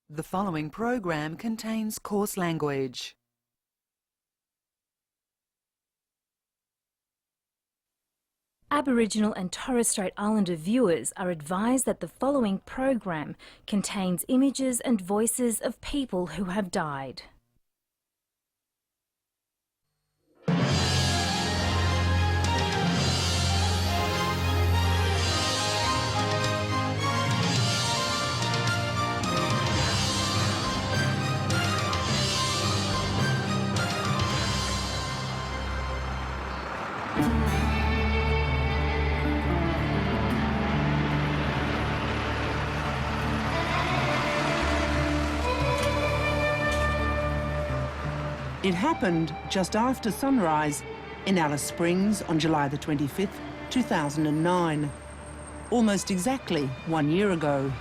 The following program contains coarse language. Aboriginal and Torres Strait Islander viewers are advised that the following program contains images and voices of people who have died. It happened just after sunrise in Alice Springs on July the 25th, 2009, almost exactly 1 year ago.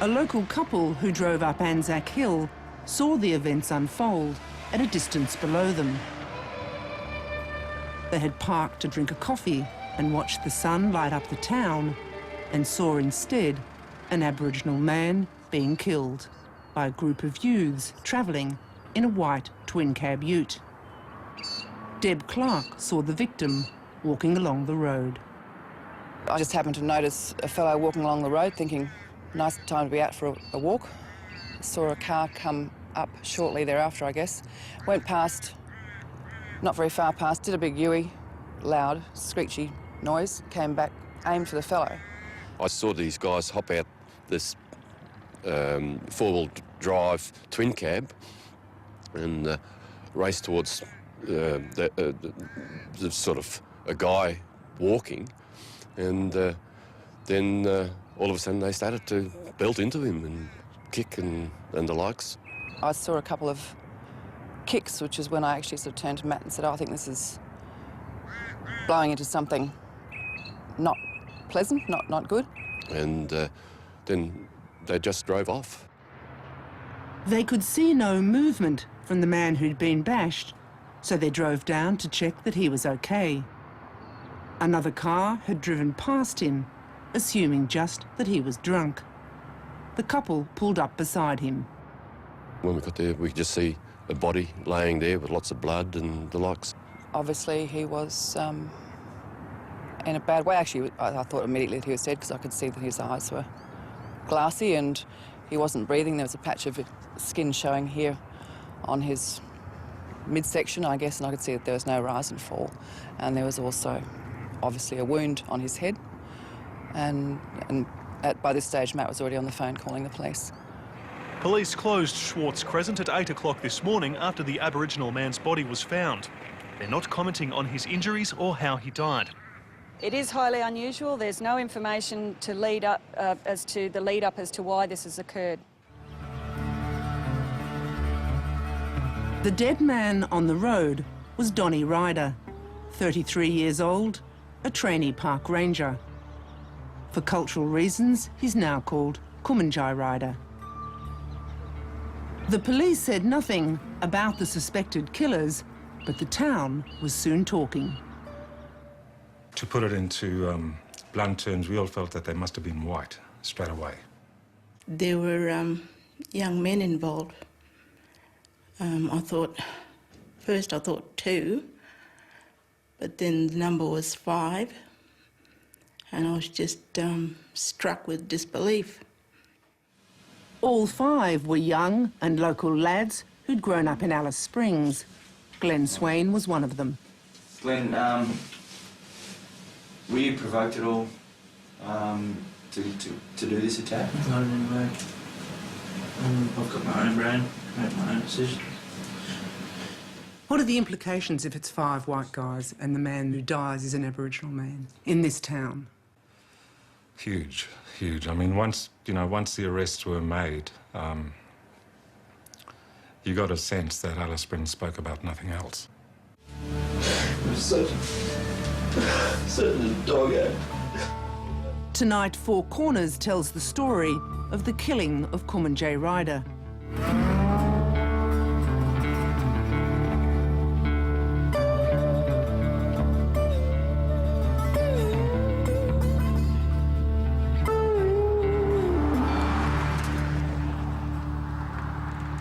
A local couple who drove up Anzac Hill saw the events unfold at a distance below them. They had parked to drink a coffee and watched the sun light up the town and saw instead an Aboriginal man being killed by a group of youths travelling in a white twin-cab ute. Deb Clark saw the victim walking along the road. I just happened to notice a fellow walking along the road thinking, nice time to be out for a walk. Saw a car come up shortly thereafter, I guess. Went past, not very far past, did a big U-ey, loud, screechy noise, came back, aimed for the fellow. I saw these guys hop out this four-wheel drive twin cab and race towards the sort of a guy walking, and then all of a sudden they started to belt into him and kick and the likes. I saw a couple of kicks, which is when I actually sort of turned to Matt and said, oh, I think this is blowing into something not pleasant, not good. And then they just drove off. They could see no movement from the man who'd been bashed, so they drove down to check that he was okay. Another car had driven past him, assuming just that he was drunk. The couple pulled up beside him. When we got there, we could just see a body laying there with lots of blood and the likes. Obviously, he was in a bad way. Actually, I thought immediately that he was dead because I could see that his eyes were glassy and he wasn't breathing. There was a patch of skin showing here on his midsection, I guess, and I could see that there was no rise and fall. And there was also, obviously, a wound on his head. And by this stage, Matt was already on the phone calling the police. Police closed Schwartz Crescent at 8 o'clock this morning after the Aboriginal man's body was found. They're not commenting on his injuries or how he died. It is highly unusual. There's no information to lead up as to why this has occurred. The dead man on the road was Donnie Ryder, 33 years old, a trainee park ranger. For cultural reasons, he's now called Kumanjayi Ryder. The police said nothing about the suspected killers, but the town was soon talking. To put it into blunt terms, we all felt that they must have been white straight away. There were young men involved. First I thought 2, but then the number was 5, and I was just struck with disbelief. All 5 were young and local lads who'd grown up in Alice Springs. Glenn Swain was one of them. Glenn, were you provoked at all to do this attack? Not in any way. I've got my own brain, make my own decision. What are the implications if it's 5 white guys and the man who dies is an Aboriginal man in this town? Huge, huge. I mean, once the arrests were made, you got a sense that Alice Springs spoke about nothing else. It was such a dog act. Tonight, Four Corners tells the story of the killing of Kumanjayi Ryder.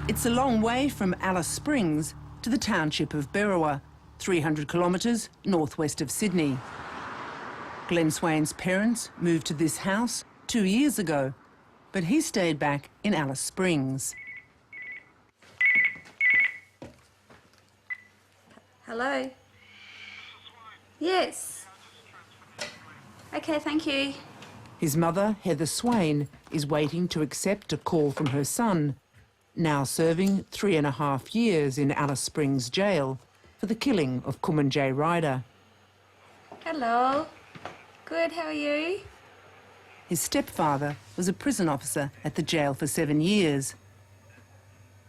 It's a long way from Alice Springs to the township of Berrowa, 300 kilometres northwest of Sydney. Glenn Swain's parents moved to this house 2 years ago, but he stayed back in Alice Springs. Hello? Yes. Okay, thank you. His mother, Heather Swain, is waiting to accept a call from her son, now serving 3.5 years in Alice Springs jail for the killing of Kumanjayi Ryder. Hello. Good, how are you? His stepfather was a prison officer at the jail for 7 years.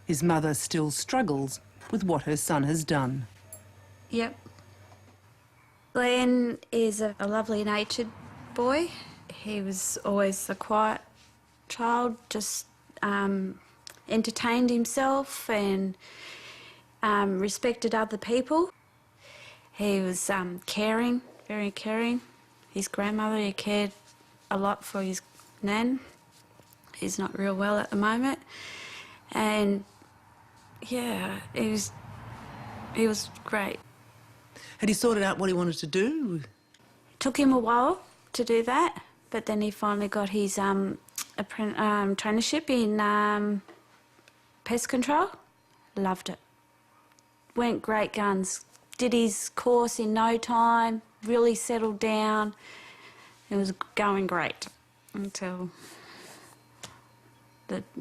His mother still struggles with what her son has done. Yep. Glenn is a lovely-natured boy. He was always a quiet child, just entertained himself and respected other people. He was caring, very caring. His grandmother, he cared a lot for his nan. He's not real well at the moment. And, yeah, he was great. Had he sorted out what he wanted to do? It took him a while to do that, but then he finally got his traineeship in pest control. Loved it. Went great guns. Did his course in no time, really settled down. It was going great until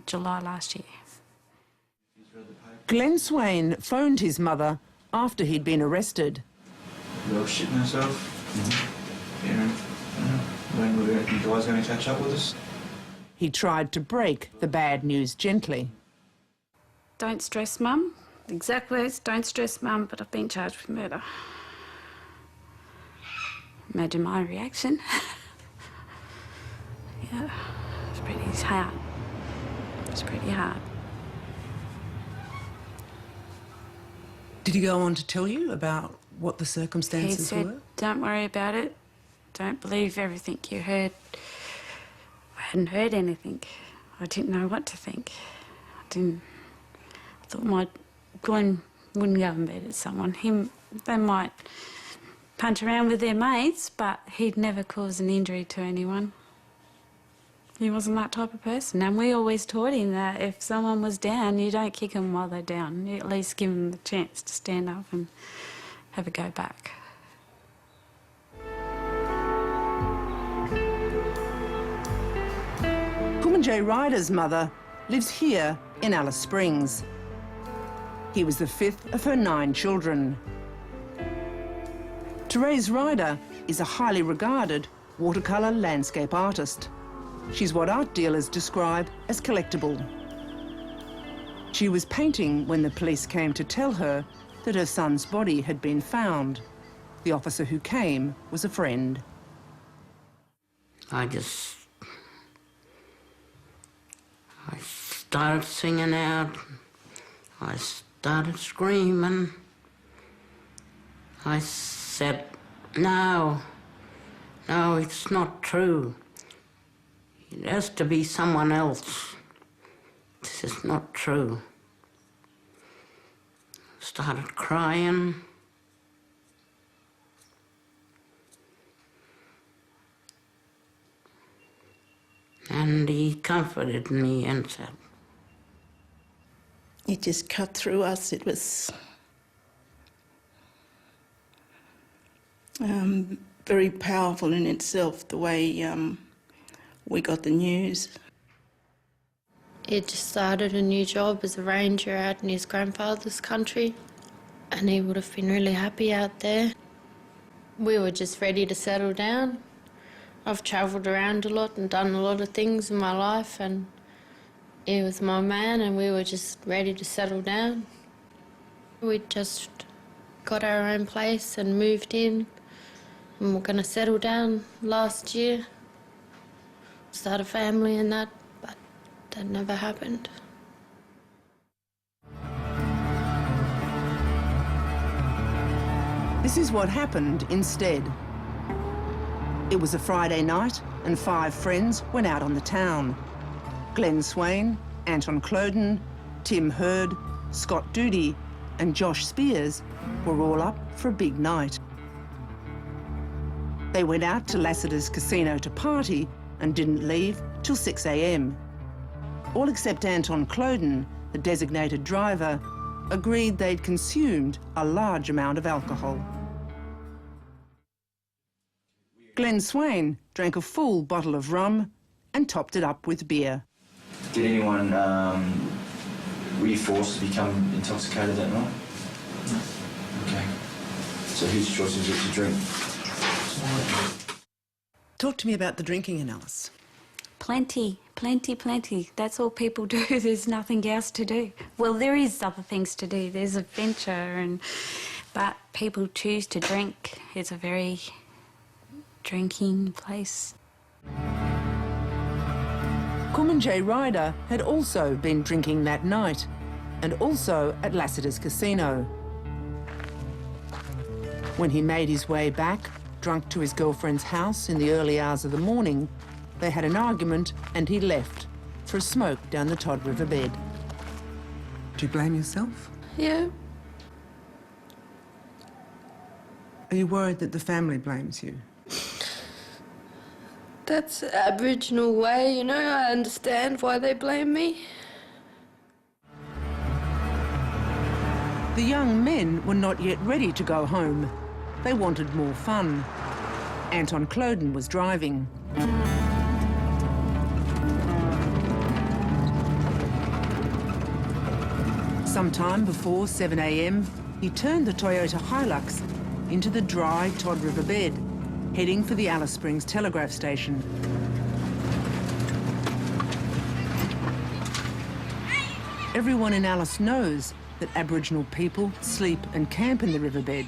July last year. Glenn Swain phoned his mother after he'd been arrested. I was shitting myself. And when were you guys going to catch up with us? He tried to break the bad news gently. Don't stress, Mum. The exact words, don't stress, Mum, but I've been charged with murder. Imagine my reaction. Yeah, it's pretty hard. It's pretty hard. Did he go on to tell you about what the circumstances He said, were? don't worry about it. Don't believe everything you heard. I hadn't heard anything. I didn't know what to think. I thought Glenn wouldn't go and beat at someone. They might punch around with their mates, but he'd never cause an injury to anyone. He wasn't that type of person, and we always taught him that if someone was down, you don't kick them while they're down. You at least give them the chance to stand up and have a go back. Kumanjayi Ryder's mother lives here in Alice Springs. He was the 5th of her 9 children. Therese Ryder is a highly regarded watercolour landscape artist. She's what art dealers describe as collectible. She was painting when the police came to tell her that her son's body had been found. The officer who came was a friend. I started singing out. I started screaming. I said, no, it's not true. It has to be someone else. This is not true. Started crying. And he comforted me and said, It just cut through us. It was very powerful in itself, the way we got the news. He just started a new job as a ranger out in his grandfather's country, and he would have been really happy out there. We were just ready to settle down. I've travelled around a lot and done a lot of things in my life, and he was my man, and we were just ready to settle down. We just got our own place and moved in, and we're going to settle down last year, start a family and that, but that never happened. This is what happened instead. It was a Friday night and 5 friends went out on the town. Glenn Swain, Anton Cloden, Tim Hurd, Scott Doody and Josh Spears were all up for a big night. They went out to Lassiter's casino to party and didn't leave till 6 a.m. All except Anton Cloden, the designated driver, agreed they'd consumed a large amount of alcohol. Glenn Swain drank a full bottle of rum and topped it up with beer. Did anyone, were you forced to become intoxicated that night? No. Okay. So whose choice was it to drink? Talk to me about the drinking in Alice. Plenty. That's all people do. There's nothing else to do. Well, there is other things to do. There's adventure, but people choose to drink. It's a very drinking place. Kumanjayi Ryder had also been drinking that night, and also at Lassiter's casino. When he made his way back, drunk, to his girlfriend's house in the early hours of the morning, they had an argument and he left for a smoke down the Todd River bed. Do you blame yourself? Yeah. Are you worried that the family blames you? That's the Aboriginal way, you know. I understand why they blame me. The young men were not yet ready to go home. They wanted more fun. Anton Cloden was driving. Sometime before 7 a.m, he turned the Toyota Hilux into the dry Todd River bed, heading for the Alice Springs telegraph station. Everyone in Alice knows that Aboriginal people sleep and camp in the riverbed.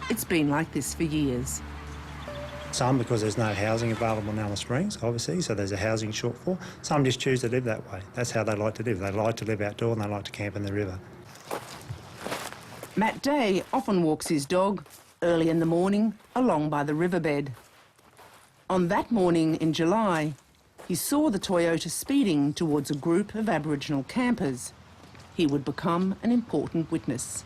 It's been like this for years. Some because there's no housing available in Alice Springs, obviously, so there's a housing shortfall. Some just choose to live that way. That's how they like to live. They like to live outdoor and they like to camp in the river. Matt Day often walks his dog early in the morning along by the riverbed. On that morning in July, he saw the Toyota speeding towards a group of Aboriginal campers. He would become an important witness.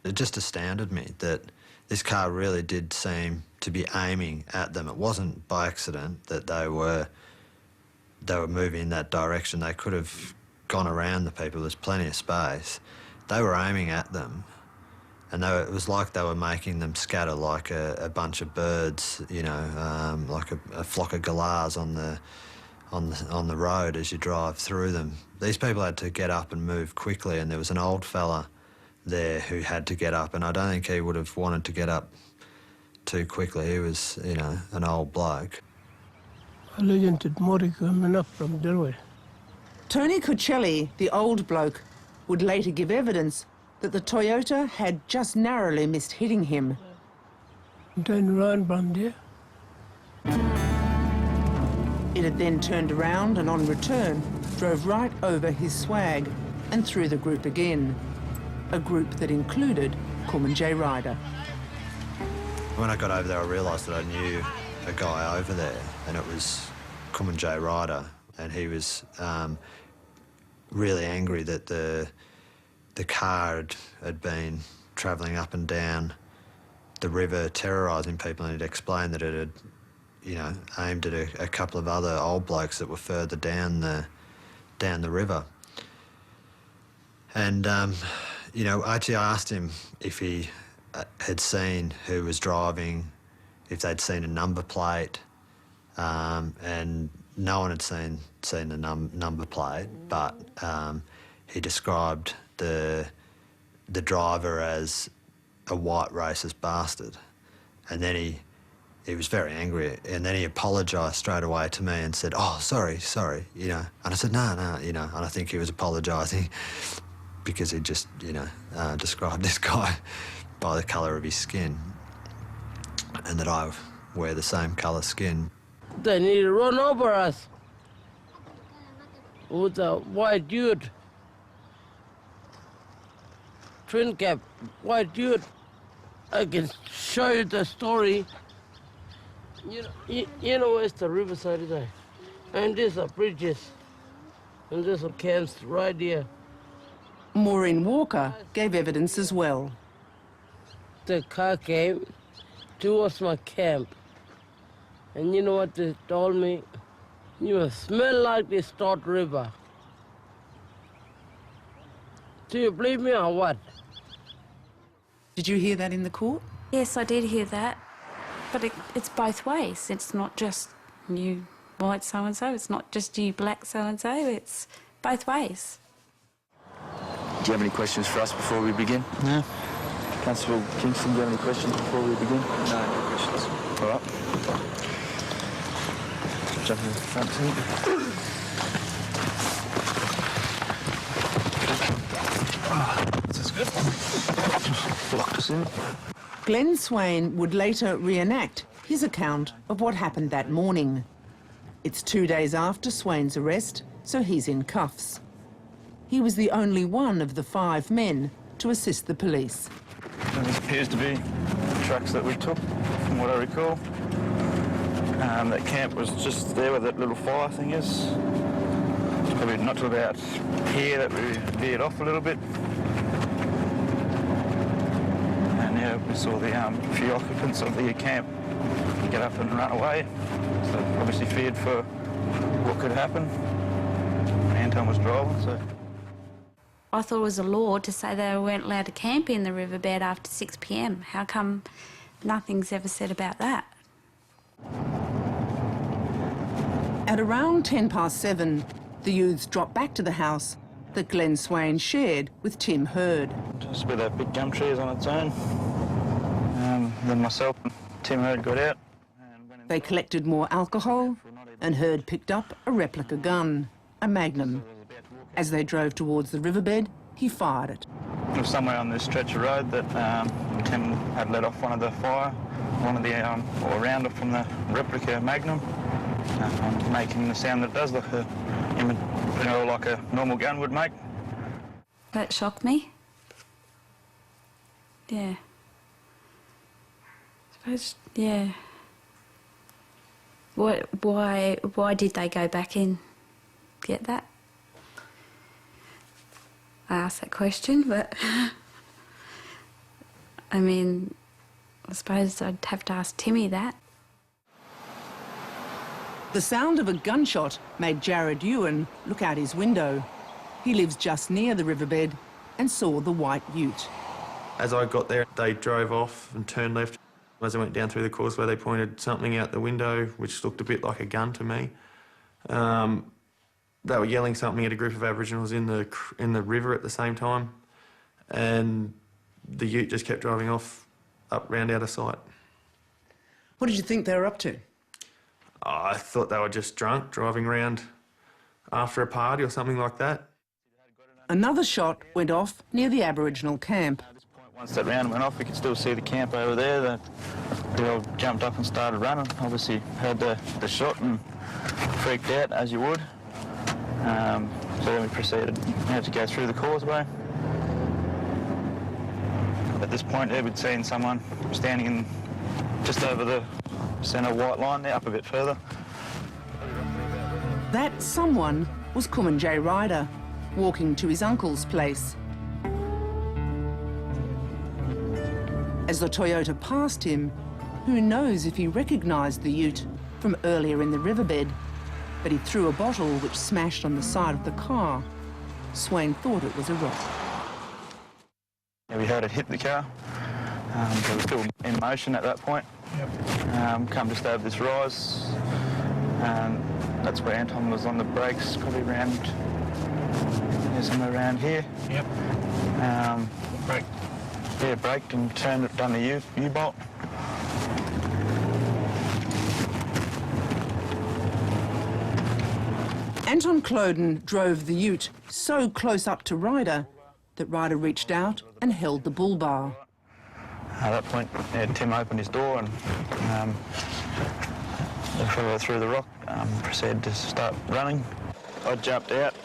It just astounded me that this car really did seem to be aiming at them. It wasn't by accident that they were moving in that direction. They could have gone around the people. There's plenty of space. They were aiming at them, and it was like they were making them scatter like a bunch of birds, you know, like a flock of galahs on the road as you drive through them. These people had to get up and move quickly, and there was an old fella there who had to get up, and I don't think he would have wanted to get up too quickly. He was, you know, an old bloke. Tony Cuccelli, the old bloke, would later give evidence that the Toyota had just narrowly missed hitting him. It had then turned around and on return drove right over his swag and through the group again. A group that included Kumanjayi Ryder. When I got over there, I realised that I knew a guy over there, and it was Kumanjayi Ryder, and he was really angry that the car had been travelling up and down the river, terrorising people, and he'd explained that it had, you know, aimed at a couple of other old blokes that were further down the river. And you know, actually I asked him if he had seen who was driving, if they'd seen a number plate, and no one had seen the number plate, but he described the driver as a white racist bastard. And then he was very angry, and then he apologised straight away to me and said, "Oh, sorry, you know." And I said, no, you know, and I think he was apologising because he just, you know, described this guy by the colour of his skin, and that I wear the same colour skin. They need to run over us with a white dude. Twin cap, white dude. I can show you the story. You know where's the riverside is, and there's a bridges, and there's some camps right here. Maureen Walker gave evidence as well. The car came towards my camp. And you know what they told me? You smell like the Stott River. Do you believe me or what? Did you hear that in the court? Yes, I did hear that. But it's both ways. It's not just you white so-and-so, it's not just you black so-and-so, it's both ways. Do you have any questions for us before we begin? No. Constable Kingston, do you have any questions before we begin? No, no questions. All right. Jump in the front seat. This is good. Locked us in. Glenn Swain would later reenact his account of what happened that morning. It's 2 days after Swain's arrest, so he's in cuffs. He was the only one of the 5 men to assist the police. This appears to be tracks that we took, from what I recall. That camp was just there where that little fire thing is. It's probably not till about here that we veered off a little bit. And yeah, we saw the few occupants of the camp get up and run away. So obviously feared for what could happen. Anton was driving, so. I thought it was a law to say they weren't allowed to camp in the riverbed after 6 p.m. How come nothing's ever said about that? At around 7:10, the youths dropped back to the house that Glenn Swain shared with Tim Hurd. Just where that big gum tree is on its own. Then myself and Tim Hurd got out. They collected more alcohol and Hurd picked up a replica gun, a Magnum. As they drove towards the riverbed, he fired it. It was somewhere on this stretch of road that Tim had let off one of the fire, or a round from the replica Magnum, making the sound that it does, like like a normal gun would make. That shocked me. Yeah. I suppose, yeah. Why did they go back in? Get that? I asked that question, but I mean, I suppose I'd have to ask Timmy that. The sound of a gunshot made Jared Ewan look out his window. He lives just near the riverbed and saw the white ute. As I got there, they drove off and turned left. As I went down through the causeway, they pointed something out the window, which looked a bit like a gun to me. They were yelling something at a group of Aboriginals in the river at the same time, and the ute just kept driving off, up round out of sight. What did you think they were up to? I thought they were just drunk, driving around after a party or something like that. Another shot went off near the Aboriginal camp. Once that round went off, we could still see the camp over there. They all jumped up and started running. Obviously heard the shot and freaked out, as you would. So then we proceeded to go through the causeway. At this point there, we'd seen someone standing just over the centre white line there, up a bit further. That someone was Kumanjayi Ryder, walking to his uncle's place. As the Toyota passed him, who knows if he recognised the ute from earlier in the riverbed, but he threw a bottle which smashed on the side of the car. Swain thought it was a rock. Yeah, we heard it hit the car. It was still in motion at that point. Yep. Come just over this rise. That's where Anton was on the brakes, probably around, somewhere around here. Yep. Braked. Yeah, braked and done the U-bolt. Anton Cloden drove the ute so close up to Ryder that Ryder reached out and held the bull bar. At that point, Tim opened his door and the fellow through the rock proceeded to start running. I jumped out.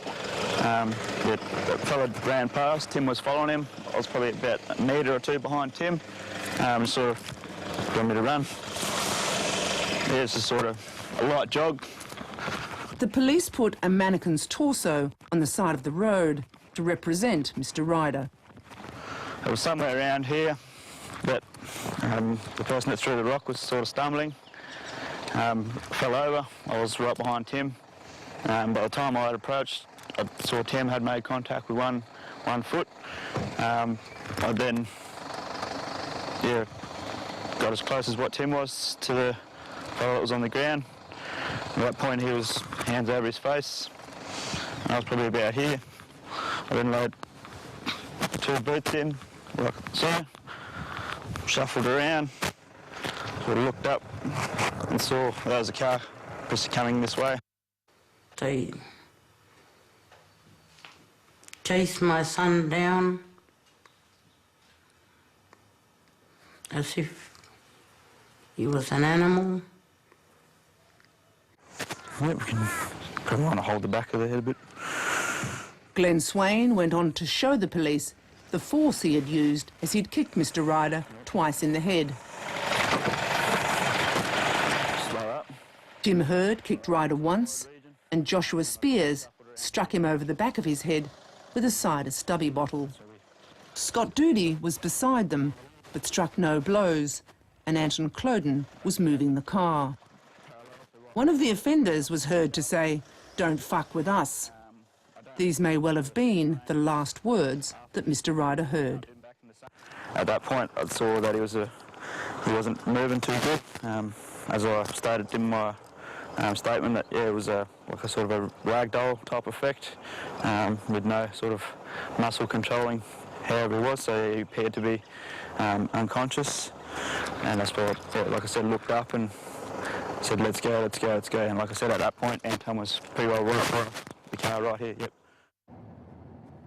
The fellow ran past. Tim was following him. I was probably about a metre or two behind Tim. Sort of got me to run. Yeah, it's just sort of a light jog. The police put a mannequin's torso on the side of the road to represent Mr Ryder. It was somewhere around here that the person that threw the rock was sort of stumbling, fell over. I was right behind Tim. By the time I had approached, I saw Tim had made contact with one foot. I then, got as close as what Tim was to the fellow that was on the ground. At that point, he was hands over his face. I was probably about here. I then laid 2 boots in, like so, shuffled around, sort of looked up and saw there was a car just coming this way. They chased my son down as if he was an animal. Yep, we can probably want to hold the back of the head a bit. Glenn Swain went on to show the police the force he had used as he'd kicked Mr Ryder twice in the head. Slow up. Tim Hurd kicked Ryder once, and Joshua Spears struck him over the back of his head with a cider stubby bottle. Scott Doody was beside them, but struck no blows, and Anton Cloden was moving the car. One of the offenders was heard to say, "Don't fuck with us." These may well have been the last words that Mr Ryder heard. At that point, I saw that he wasn't moving too good. As I stated in my statement, that it was like a sort of a ragdoll type effect, with no sort of muscle controlling however he was. So he appeared to be unconscious, and that's why, like I said, looked up and said, "Let's go, let's go, let's go." And like I said, at that point, Anton was pretty well right on the car right here. Yep.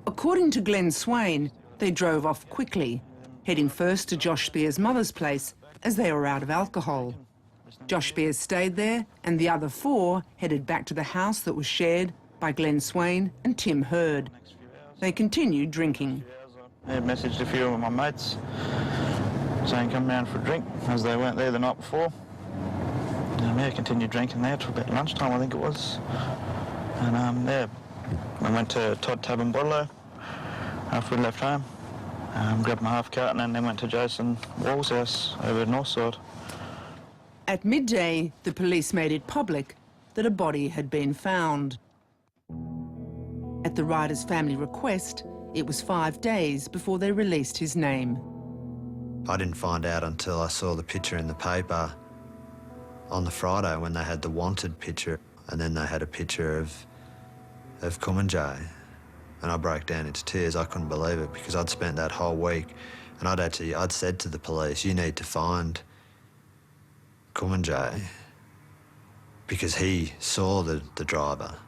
According to Glenn Swain, they drove off quickly, heading first to Josh Spears' mother's place as they were out of alcohol. Josh Spears stayed there, and the other 4 headed back to the house that was shared by Glenn Swain and Tim Hurd. They continued drinking. I had messaged a few of my mates saying come round for a drink, as they weren't there the night before. I continued drinking there till about lunchtime, I think it was. And I went to Todd Tavern Bottle after we left home, grabbed my half carton, and then went to Jason Wall's house over at Northside. At midday, the police made it public that a body had been found. At the Ryder's family request, it was 5 days before they released his name. I didn't find out until I saw the picture in the paper on the Friday when they had the wanted picture, and then they had a picture of Kumanjayi, and I broke down into tears. I couldn't believe it, because I'd spent that whole week, and I'd said to the police, "You need to find Kumanjayi," because he saw the driver.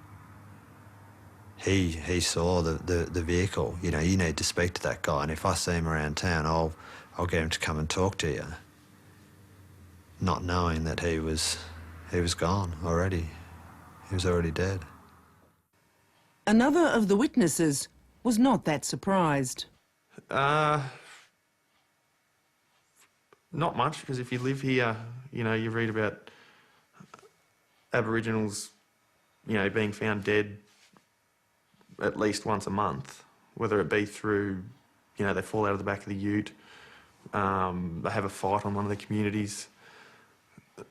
He saw the vehicle. You know, you need to speak to that guy, and if I see him around town, I'll get him to come and talk to you. Not knowing that he was gone already. He was already dead. Another of the witnesses was not that surprised. Not much, because if you live here, you know, you read about Aboriginals, you know, being found dead at least once a month, whether it be through, you know, they fall out of the back of the ute, they have a fight on one of the communities,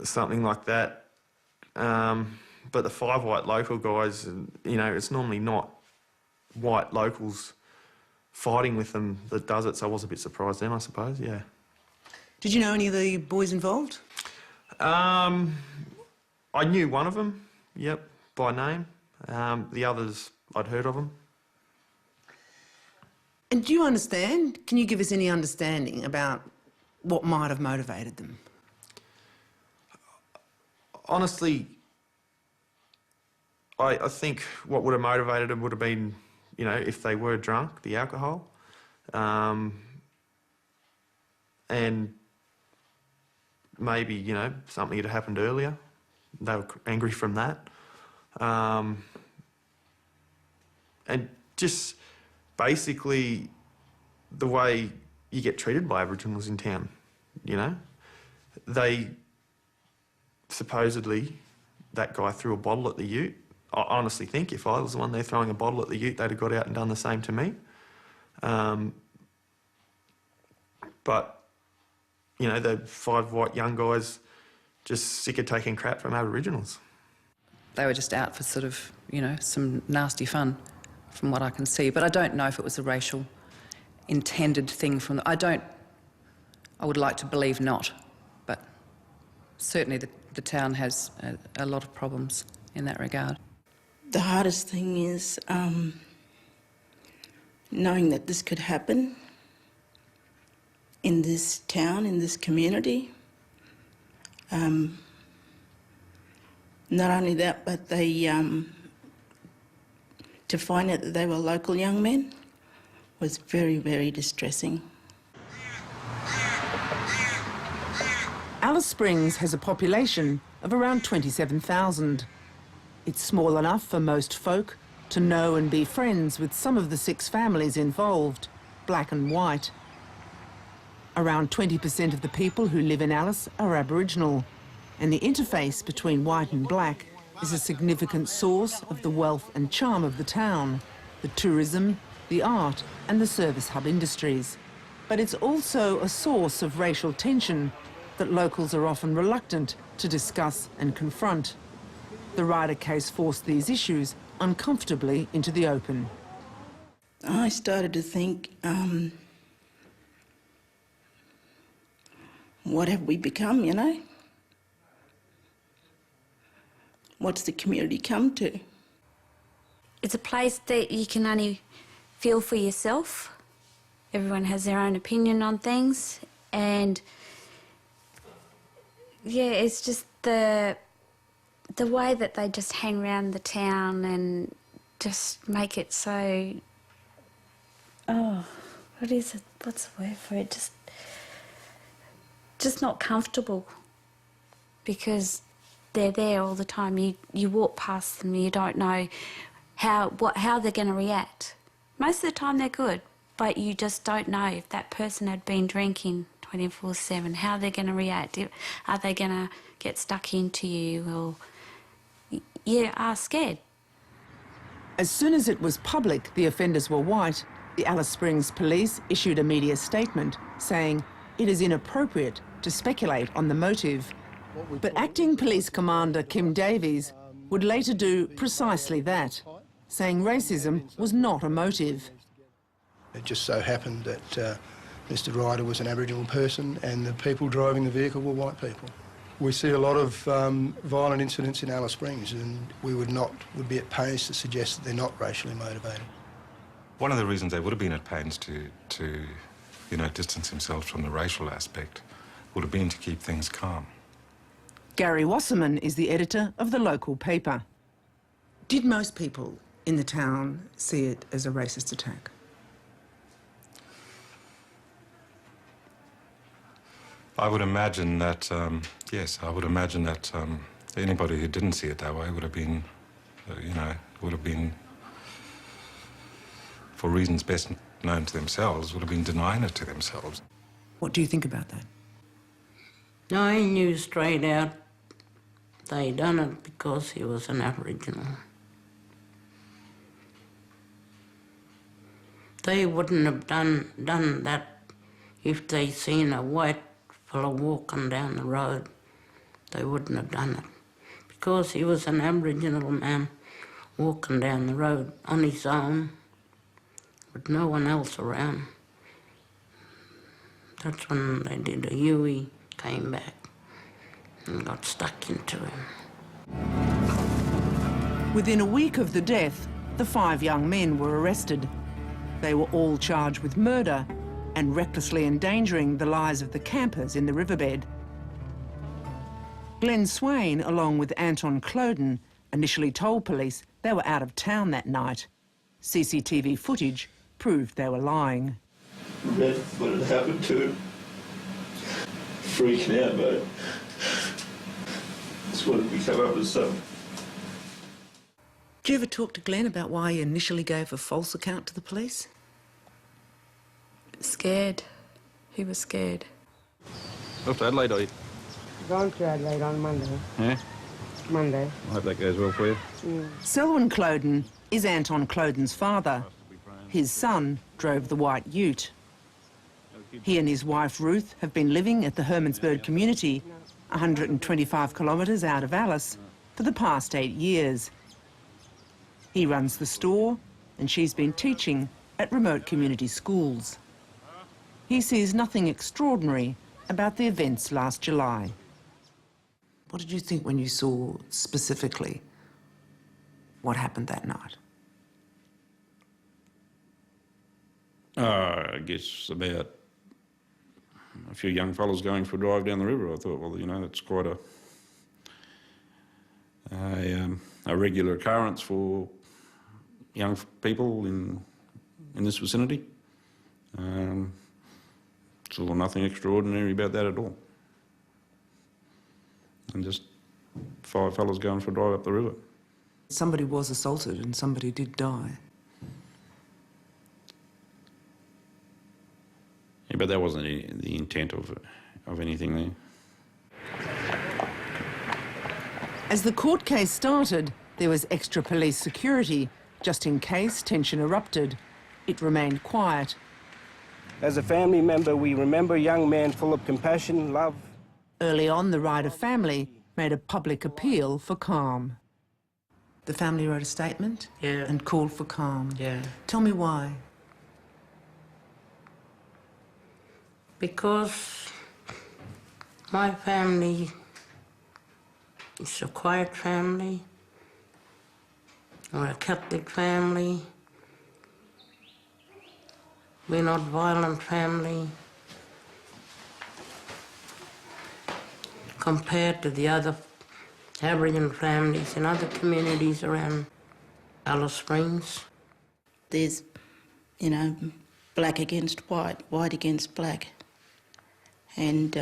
something like that. But the 5 white local guys, you know, it's normally not white locals fighting with them that does it, so I was a bit surprised then, I suppose, yeah. Did you know any of the boys involved? I knew one of them, yep, by name. The others, I'd heard of them. And do you understand? Can you give us any understanding about what might have motivated them? Honestly, I think what would have motivated them would have been, you know, if they were drunk, the alcohol, and maybe, you know, something had happened earlier. They were angry from that. And just basically the way you get treated by Aboriginals in town, you know. They supposedly, that guy threw a bottle at the ute I honestly think if I was the one there throwing a bottle at the ute, they'd have got out and done the same to me. But, you know, the 5 white young guys just sick of taking crap from Aboriginals. They were just out for sort of, you know, some nasty fun, from what I can see. But I don't know if it was a racial intended thing from I would like to believe not, but certainly the town has a lot of problems in that regard. The hardest thing is knowing that this could happen in this town, in this community. Not only that, but they to find out that they were local young men was very, very distressing. Alice Springs has a population of around 27,000. It's small enough for most folk to know and be friends with some of the 6 families involved, black and white. Around 20% of the people who live in Alice are Aboriginal, and the interface between white and black is a significant source of the wealth and charm of the town, the tourism, the art and the service hub industries. But it's also a source of racial tension that locals are often reluctant to discuss and confront. The Ryder case forced these issues uncomfortably into the open. I started to think, what have we become, you know? What's the community come to? It's a place that you can only feel for yourself. Everyone has their own opinion on things, and yeah, it's just the way that they just hang around the town and just make it so, what is it? What's the word for it? Just not comfortable, because they're there all the time. You walk past them, you don't know how they're going to react. Most of the time they're good, but you just don't know if that person had been drinking 24/7, how they're going to react. Are they going to get stuck into you, or you are scared. As soon as it was public the offenders were white, the Alice Springs police issued a media statement saying it is inappropriate to speculate on the motive. But Acting Police Commander Kim Davies would later do precisely that, saying racism was not a motive. It just so happened that Mr Ryder was an Aboriginal person and the people driving the vehicle were white people. We see a lot of violent incidents in Alice Springs, and we would be at pains to suggest that they're not racially motivated. One of the reasons they would have been at pains to distance themselves from the racial aspect would have been to keep things calm. Gary Wasserman is the editor of the local paper. Did most people in the town see it as a racist attack? I would imagine that, yes, I would imagine that anybody who didn't see it that way would have been, for reasons best known to themselves, would have been denying it to themselves. What do you think about that? I knew straight out they done it because he was an Aboriginal. They wouldn't have done that if they seen a white fellow walking down the road. They wouldn't have done it because he was an Aboriginal man walking down the road on his own with no one else around. That's when they did a Huey, came back and got stuck into him. Within a week of the death, the 5 young men were arrested. They were all charged with murder and recklessly endangering the lives of the campers in the riverbed. Glenn Swain, along with Anton Cloden, initially told police they were out of town that night. CCTV footage proved they were lying. Read what had happened to him. Freaking out, mate. That's what we come up with something. Did you ever talk to Glenn about why he initially gave a false account to the police? Scared. He was scared. Off to Adelaide, are you? Going to Adelaide on Monday. Yeah? Monday. I hope that goes well for you. Yeah. Selwyn Cloden is Anton Cloden's father. His son drove the white ute. He and his wife Ruth have been living at the Hermansburg community, 125 kilometres out of Alice, for the past 8 years. He runs the store and she's been teaching at remote community schools. He sees nothing extraordinary about the events last July. What did you think when you saw specifically what happened that night? I guess about a few young fellas going for a drive down the river. I thought, well, you know, that's quite a regular occurrence for young people in this vicinity. Saw nothing extraordinary about that at all. And just 5 fellas going for a drive up the river. Somebody was assaulted and somebody did die. Yeah, but that wasn't the intent of anything there. As the court case started, there was extra police security, just in case tension erupted. It remained quiet. As a family member, we remember a young man full of compassion, love. Early on, the Ryder family made a public appeal for calm. The family wrote a statement and called for calm. Yeah. Tell me why. Because my family is a quiet family. We're a Catholic family. We're not a violent family. Compared to the other Aboriginal families in other communities around Alice Springs. There's, you know, black against white, white against black. And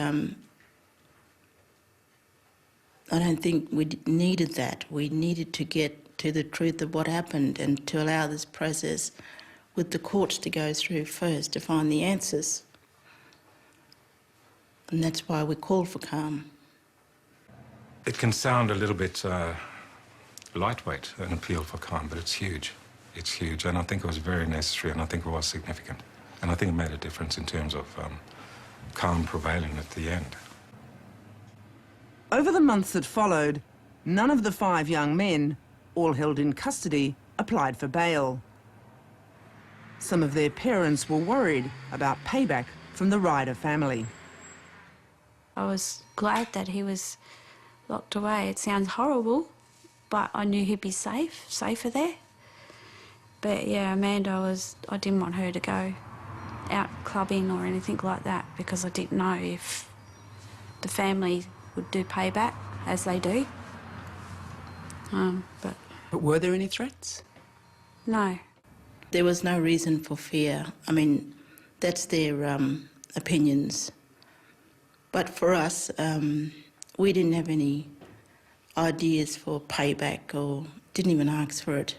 I don't think we needed that. We needed to get to the truth of what happened and to allow this process with the courts to go through first to find the answers. And that's why we called for calm. It can sound a little bit lightweight, an appeal for calm, but it's huge. It's huge, and I think it was very necessary, and I think it was significant. And I think it made a difference in terms of calm prevailing at the end. Over the months that followed, none of the 5 young men, all held in custody, applied for bail. Some of their parents were worried about payback from the Ryder family. I was glad that he was locked away. It sounds horrible, but I knew he'd be safer there. But yeah, Amanda, I didn't want her to go out clubbing or anything like that because I didn't know if the family would do payback, as they do. But were there any threats? No. There was no reason for fear. I mean, that's their opinions. But for us, we didn't have any ideas for payback or didn't even ask for it.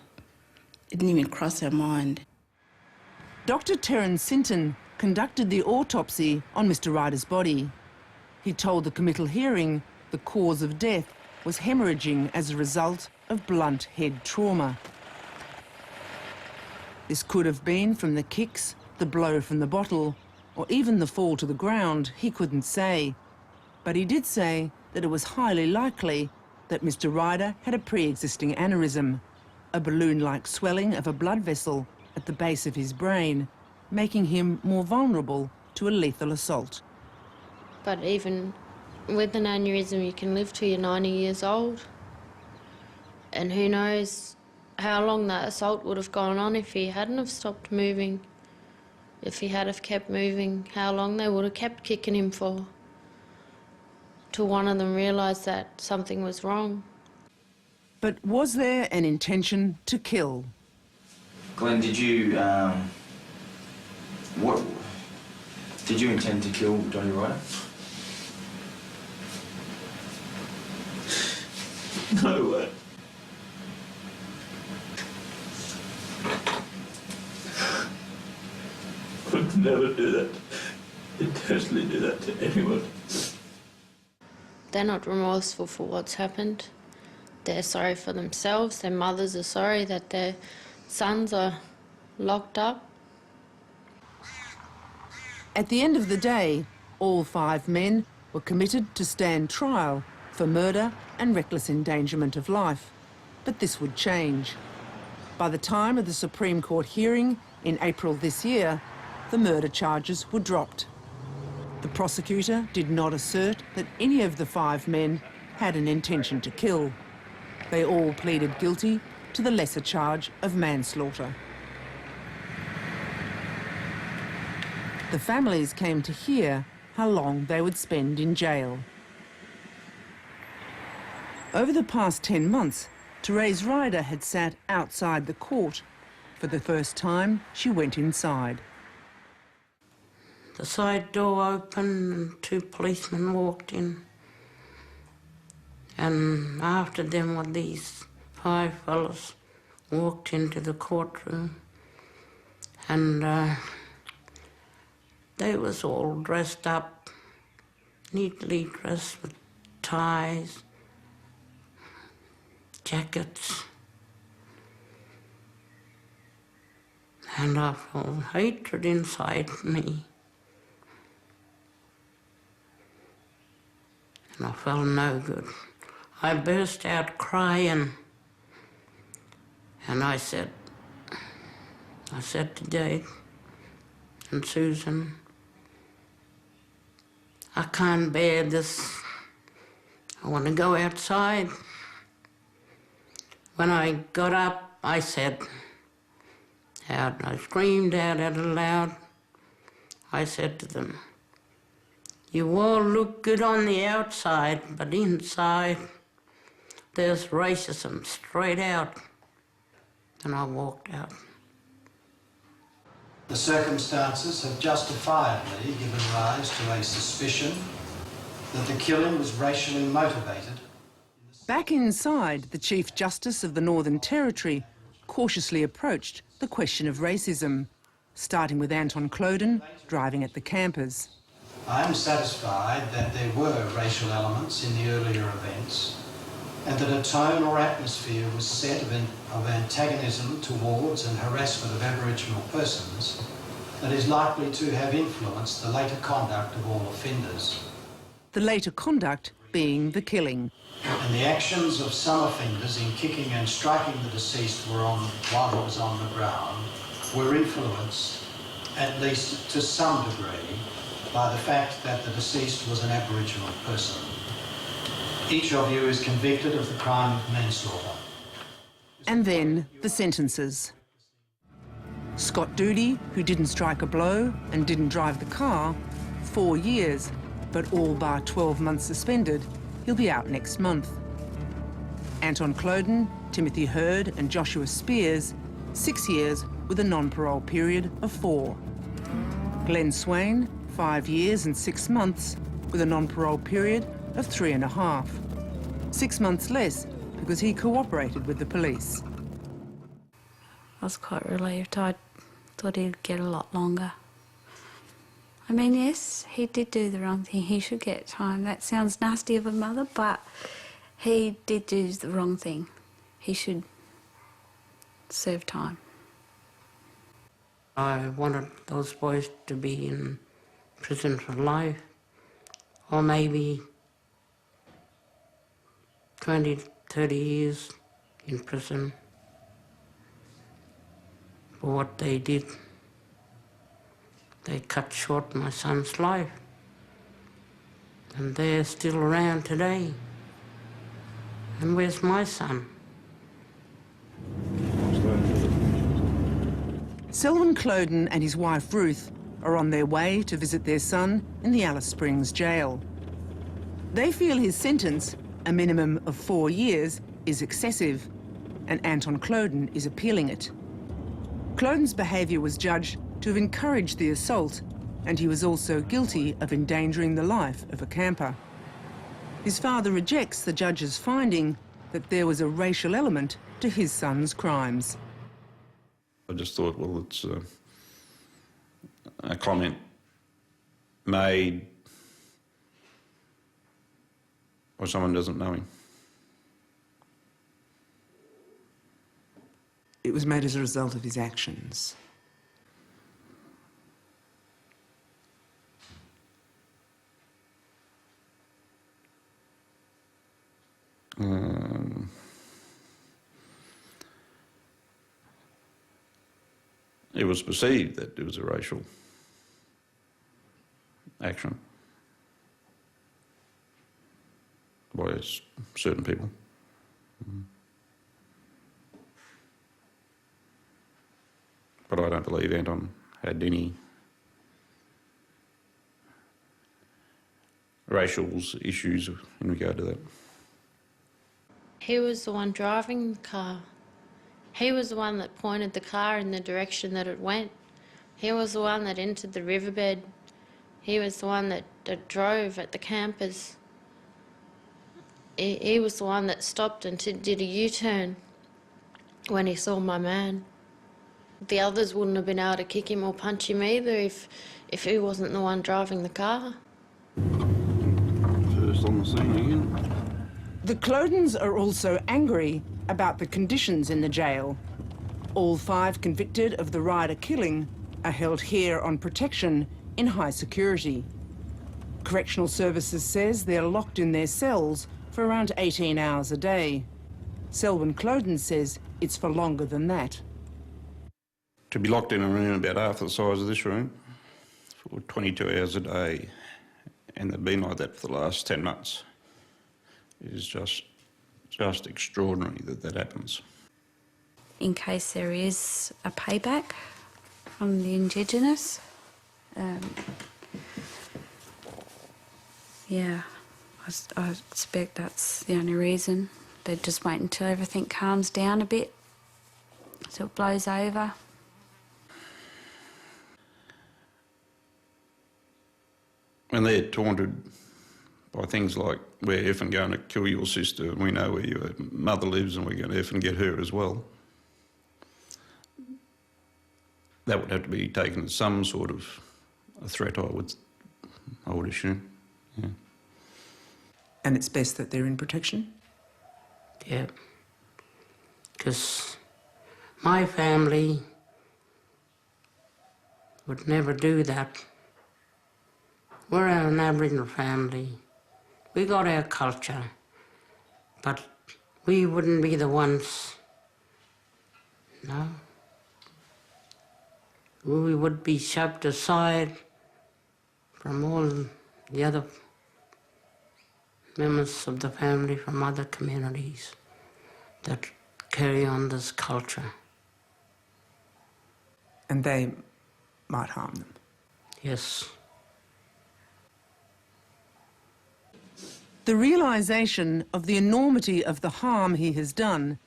It didn't even cross our mind. Dr. Terence Sinton conducted the autopsy on Mr. Ryder's body. He told the committal hearing the cause of death was hemorrhaging as a result of blunt head trauma. This could have been from the kicks, the blow from the bottle, or even the fall to the ground, he couldn't say. But he did say that it was highly likely that Mr. Ryder had a pre-existing aneurysm, a balloon-like swelling of a blood vessel at the base of his brain, making him more vulnerable to a lethal assault. But even with an aneurysm, you can live till you're 90 years old. And who knows how long that assault would have gone on if he hadn't have stopped moving. If he had have kept moving, how long they would have kept kicking him for. Till one of them realised that something was wrong. But was there an intention to kill? Glenn, did you, did you intend to kill Johnny Ryder? No way. I would never do that. Intentionally do that to anyone. They're not remorseful for what's happened. they're sorry for themselves, their mothers are sorry that their sons are locked up. At the end of the day, all 5 men were committed to stand trial for murder and reckless endangerment of life. But this would change. By the time of the Supreme Court hearing in April this year, the murder charges were dropped. The prosecutor did not assert that any of the 5 men had an intention to kill. They all pleaded guilty to the lesser charge of manslaughter. The families came to hear how long they would spend in jail. Over the past 10 months, Therese Ryder had sat outside the court. For the first time, she went inside. The side door opened and 2 policemen walked in. And after them, were these 5 fellas walked into the courtroom. And they was all dressed up, neatly dressed with ties, jackets. And I felt hatred inside me. And I felt no good. I burst out crying. And I said to Jade and Susan, I can't bear this. I want to go outside. When I got up, I said out, I screamed out loud. I said to them, you all look good on the outside, but inside there's racism straight out. And I walked out. The circumstances have justifiably given rise to a suspicion that the killing was racially motivated. Back inside, the Chief Justice of the Northern Territory cautiously approached the question of racism, starting with Anton Cloden driving at the campers. I am satisfied that there were racial elements in the earlier events and that a tone or atmosphere was set of antagonism towards and harassment of Aboriginal persons that is likely to have influenced the later conduct of all offenders. The later conduct being the killing. And the actions of some offenders in kicking and striking the deceased while he was on the ground were influenced, at least to some degree, by the fact that the deceased was an Aboriginal person. Each of you is convicted of the crime of manslaughter. And then the sentences. Scott Doody, who didn't strike a blow and didn't drive the car, 4 years, but all bar 12 months suspended. He'll be out next month. Anton Cloden, Timothy Hurd and Joshua Spears, 6 years with a non-parole period of 4. Glenn Swain, 5 years and 6 months with a non-parole period of 3.5. 6 months less because he cooperated with the police. I was quite relieved. I thought he'd get a lot longer. I mean, yes, he did do the wrong thing. He should get time. That sounds nasty of a mother, but he did do the wrong thing. He should serve time. I wanted those boys to be in prison for life, or maybe 20, 30 years in prison for what they did. They cut short my son's life, and they're still around today. And where's my son? Selwyn Cloden and his wife Ruth are on their way to visit their son in the Alice Springs jail. They feel his sentence, a minimum of 4 years, is excessive, and Anton Cloden is appealing it. Cloden's behaviour was judged to have encouraged the assault, and he was also guilty of endangering the life of a camper. His father rejects the judge's finding that there was a racial element to his son's crimes. I just thought, well, it's a comment made or someone doesn't know him. it was made as a result of his actions. It was perceived that it was a racial action by certain people. But I don't believe Anton had any racial issues in regard to that. He was the one driving the car. He was the one that pointed the car in the direction that it went. He was the one that entered the riverbed. He was the one that drove at the campers. He was the one that stopped and did a U-turn when he saw my man. The others wouldn't have been able to kick him or punch him either if he wasn't the one driving the car. First on the scene again. The Clodens are also angry about the conditions in the jail. All 5 convicted of the Ryder killing are held here on protection in high security. Correctional Services says they're locked in their cells for around 18 hours a day. Selwyn Cloden says it's for longer than that. To be locked in a room about half the size of this room for 22 hours a day, and they've been like that for the last 10 months, is just extraordinary that happens. In case there is a payback from the Indigenous, yeah, I expect that's the only reason. They just wait until everything calms down a bit, so it blows over. When they're taunted by things like, we're effing going to kill your sister and we know where your mother lives and we're going to effing get her as well, that would have to be taken as some sort of a threat, I would assume. Yeah. And it's best that they're in protection? Yeah. Because my family would never do that. We're an Aboriginal family. We got our culture, but we wouldn't be the ones, no. We would be shoved aside from all the other members of the family from other communities that carry on this culture. And they might harm them? Yes. The realisation of the enormity of the harm he has done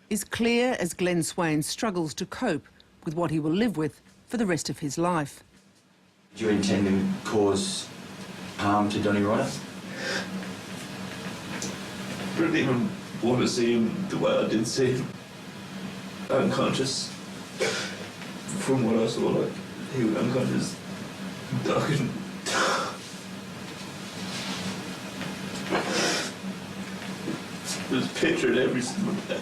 is clear as Glenn Swain struggles to cope with what he will live with for the rest of his life. Do you intend to cause harm to Donnie Ryder? I didn't even want to see him the way I did see him. Unconscious. From what I saw, like, he was unconscious. Darkened. There's a picture at every single day.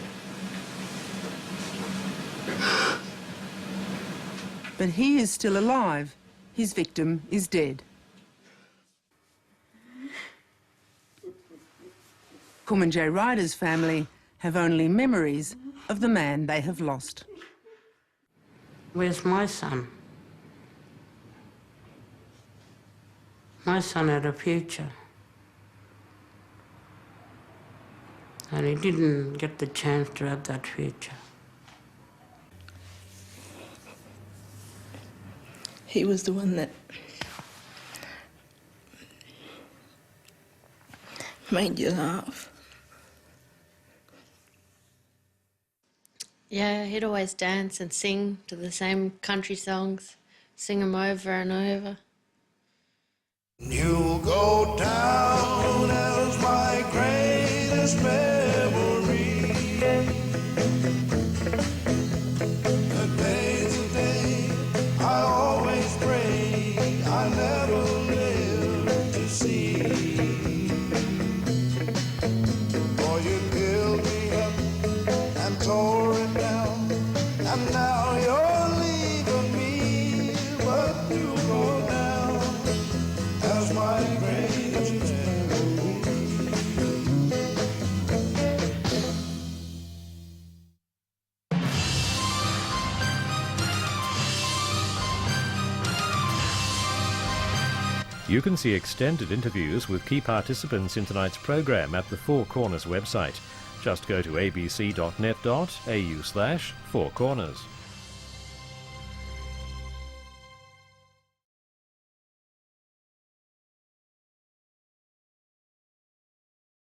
But he is still alive. His victim is dead. Kumanjayi Ryder's family have only memories of the man they have lost. Where's my son? My son had a future. And he didn't get the chance to have that future. He was the one that made you laugh. Yeah, he'd always dance and sing to the same country songs, sing them over and over. You'll go down as my greatest memory. The day's a day I always pray I never live to see. For you built me up and tore it down, Now you're leaving me, but you go down as my greatest memory. You can see extended interviews with key participants in tonight's programme at the Four Corners website. Just go to abc.net.au/4corners.